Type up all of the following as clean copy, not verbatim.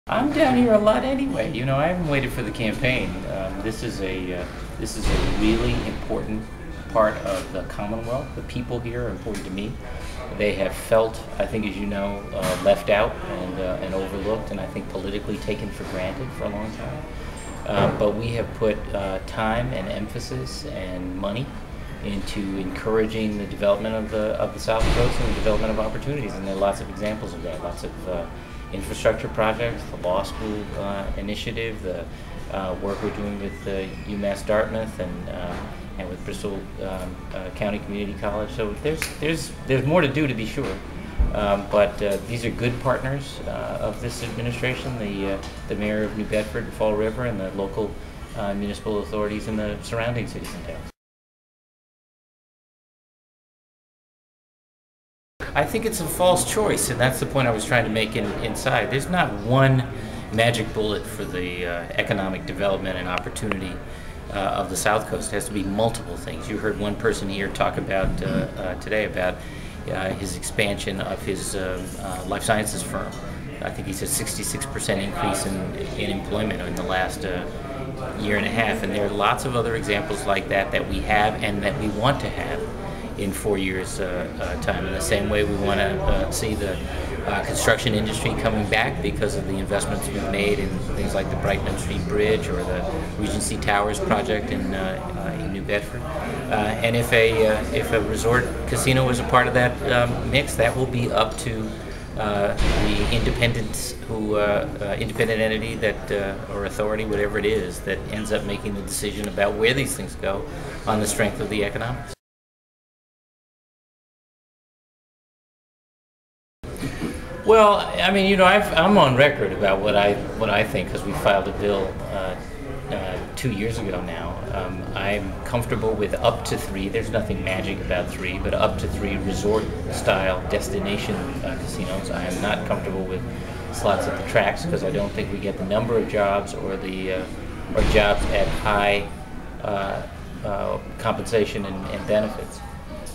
I'm down here a lot anyway. You know, I haven't waited for the campaign. This is a really important part of the Commonwealth. The people here are important to me. They have felt, I think, as you know, left out and overlooked, and I think politically taken for granted for a long time. But we have put time and emphasis and money into encouraging the development of the South Coast and the development of opportunities, and there are lots of examples of that. Lots of infrastructure projects, the law school initiative, the work we're doing with UMass Dartmouth and with Bristol County Community College. So there's more to do, to be sure. But these are good partners of this administration, the mayor of New Bedford, Fall River, and the local municipal authorities in the surrounding cities and towns. I think it's a false choice, and that's the point I was trying to make inside. There's not one magic bullet for the economic development and opportunity of the South Coast. It has to be multiple things. You heard one person here talk about today about his expansion of his life sciences firm. I think he said 66% increase in employment in the last year and a half, and there are lots of other examples like that that we have and that we want to have in 4 years' time. In the same way, we want to see the construction industry coming back because of the investments we've made in things like the Brightman Street Bridge or the Regency Towers project in New Bedford. And if a resort casino is a part of that mix, that will be up to the independent entity that or authority, whatever it is, that ends up making the decision about where these things go on the strength of the economics. Well, I mean, you know, I'm on record about what I think, because we filed a bill 2 years ago now. I'm comfortable with up to 3. There's nothing magic about 3, but up to 3 resort-style destination casinos. I am not comfortable with slots at the tracks because I don't think we get the number of jobs or jobs at high compensation and benefits.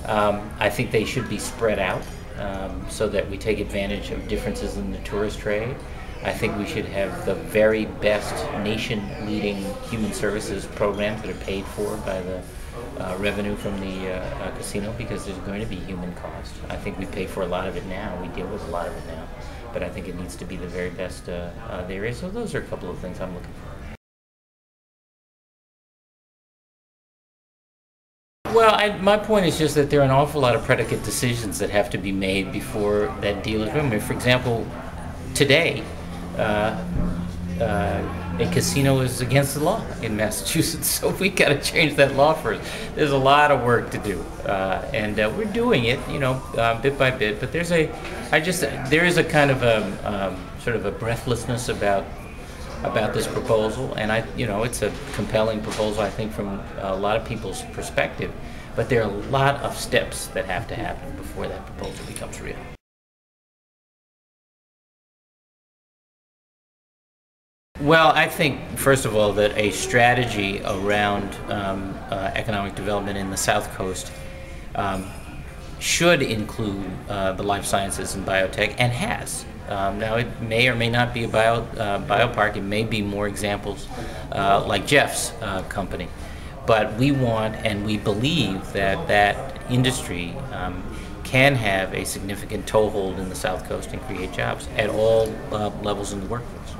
I think they should be spread out. So that we take advantage of differences in the tourist trade. I think we should have the very best nation-leading human services programs that are paid for by the revenue from the casino, because there's going to be human cost. I think we pay for a lot of it now. We deal with a lot of it now. But I think it needs to be the very best there is. So those are a couple of things I'm looking for. Well, my point is just that there are an awful lot of predicate decisions that have to be made before that deal is made. For example, today, a casino is against the law in Massachusetts, so we got to change that law first. There's a lot of work to do, and we're doing it, you know, bit by bit. But there is a kind of a sort of a breathlessness about this proposal, and it's a compelling proposal, I think, from a lot of people's perspective, but there are a lot of steps that have to happen before that proposal becomes real. Well, I think, first of all, that a strategy around economic development in the South Coast should include the life sciences and biotech, and has. Now, it may or may not be a biopark. It may be more examples like Jeff's company. But we want and we believe that industry can have a significant toehold in the South Coast and create jobs at all levels in the workforce.